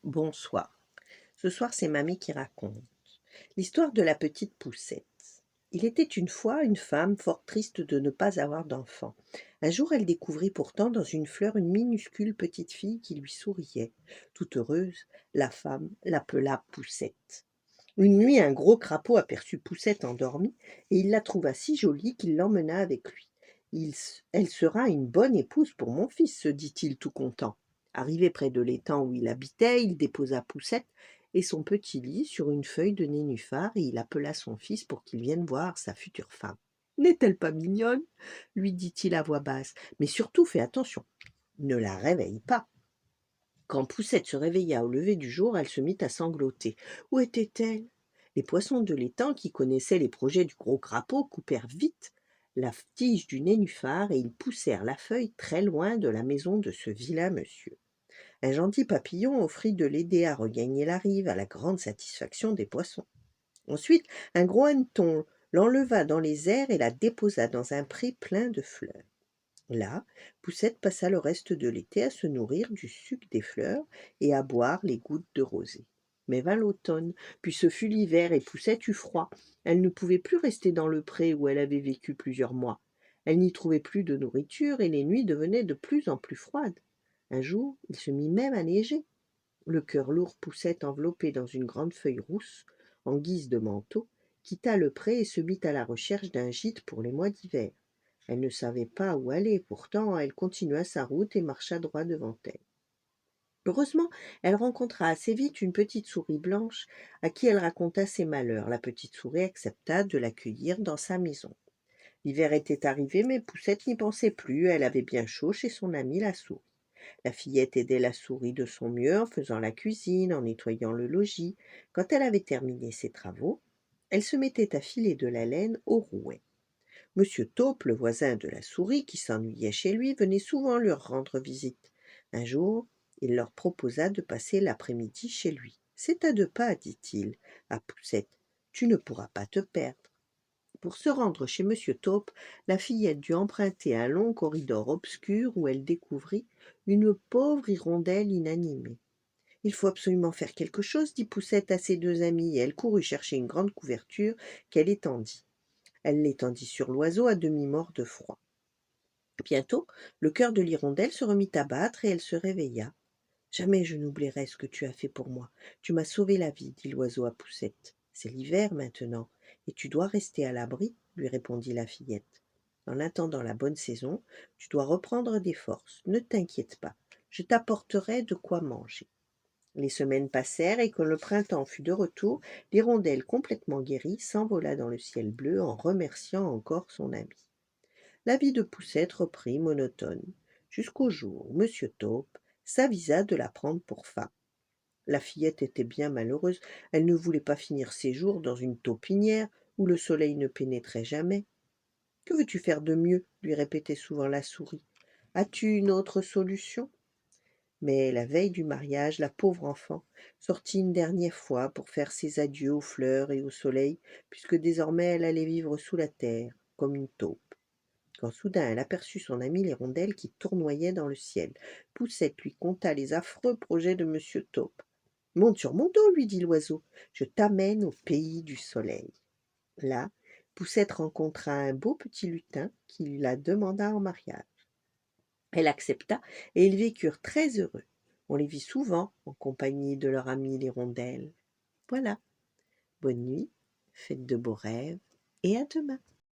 Bonsoir. Ce soir, c'est mamie qui raconte. L'histoire de la petite Poussette. Il était une fois une femme fort triste de ne pas avoir d'enfant. Un jour, elle découvrit pourtant dans une fleur une minuscule petite fille qui lui souriait. Toute heureuse, la femme l'appela Poussette. Une nuit, un gros crapaud aperçut Poussette endormie et il la trouva si jolie qu'il l'emmena avec lui. Elle sera une bonne épouse pour mon fils, se dit-il tout content. Arrivé près de l'étang où il habitait, il déposa Poussette et son petit lit sur une feuille de nénuphar et il appela son fils pour qu'il vienne voir sa future femme. N'est-elle pas mignonne lui dit-il à voix basse. Mais surtout fais attention, ne la réveille pas. Quand Poussette se réveilla au lever du jour, elle se mit à sangloter. Où était-elle? Les poissons de l'étang, qui connaissaient les projets du gros crapaud, coupèrent vite la tige du nénuphar et ils poussèrent la feuille très loin de la maison de ce vilain monsieur. Un gentil papillon offrit de l'aider à regagner la rive, à la grande satisfaction des poissons. Ensuite, un gros hanneton l'enleva dans les airs et la déposa dans un pré plein de fleurs. Là, Poussette passa le reste de l'été à se nourrir du suc des fleurs et à boire les gouttes de rosée. Mais vint l'automne, puis ce fut l'hiver et Poussette eut froid. Elle ne pouvait plus rester dans le pré où elle avait vécu plusieurs mois. Elle n'y trouvait plus de nourriture et les nuits devenaient de plus en plus froides. Un jour, il se mit même à neiger. Le cœur lourd, Poussette, enveloppée dans une grande feuille rousse, en guise de manteau, quitta le pré et se mit à la recherche d'un gîte pour les mois d'hiver. Elle ne savait pas où aller, pourtant elle continua sa route et marcha droit devant elle. Heureusement, elle rencontra assez vite une petite souris blanche à qui elle raconta ses malheurs. La petite souris accepta de l'accueillir dans sa maison. L'hiver était arrivé, mais Poussette n'y pensait plus, elle avait bien chaud chez son amie la souris. La fillette aidait la souris de son mieux en faisant la cuisine, en nettoyant le logis. Quand elle avait terminé ses travaux, elle se mettait à filer de la laine au rouet. Monsieur Taupe, le voisin de la souris, qui s'ennuyait chez lui, venait souvent leur rendre visite. Un jour, il leur proposa de passer l'après-midi chez lui. C'est à 2 pas, dit-il à Poussette. Tu ne pourras pas te perdre. Pour se rendre chez monsieur Taupe, la fillette dut emprunter un long corridor obscur où elle découvrit une pauvre hirondelle inanimée. Il faut absolument faire quelque chose, dit Poussette à ses 2 amies, et elle courut chercher une grande couverture qu'elle étendit. Elle l'étendit sur l'oiseau à demi-mort de froid. Bientôt, le cœur de l'hirondelle se remit à battre et elle se réveilla. Jamais je n'oublierai ce que tu as fait pour moi. Tu m'as sauvé la vie, dit l'oiseau à Poussette. C'est l'hiver maintenant, et tu dois rester à l'abri, lui répondit la fillette. En attendant la bonne saison, tu dois reprendre des forces. Ne t'inquiète pas, je t'apporterai de quoi manger. Les semaines passèrent et quand le printemps fut de retour, l'hirondelle complètement guérie s'envola dans le ciel bleu en remerciant encore son ami. La vie de Poussette reprit monotone, jusqu'au jour où monsieur Taupe s'avisa de la prendre pour femme. La fillette était bien malheureuse, elle ne voulait pas finir ses jours dans une taupinière où le soleil ne pénétrait jamais. Que veux-tu faire de mieux lui répétait souvent la souris. As-tu une autre solution? Mais la veille du mariage, la pauvre enfant sortit une dernière fois pour faire ses adieux aux fleurs et au soleil, puisque désormais elle allait vivre sous la terre, comme une taupe. Quand soudain elle aperçut son amie l'hirondelle qui tournoyait dans le ciel. Poussette lui conta les affreux projets de monsieur Taupe. Monte sur mon dos, lui dit l'oiseau, je t'amène au pays du soleil. Là, Poussette rencontra un beau petit lutin qui la demanda en mariage. Elle accepta et ils vécurent très heureux. On les vit souvent en compagnie de leur amie l'hirondelle. Voilà, bonne nuit, faites de beaux rêves et à demain.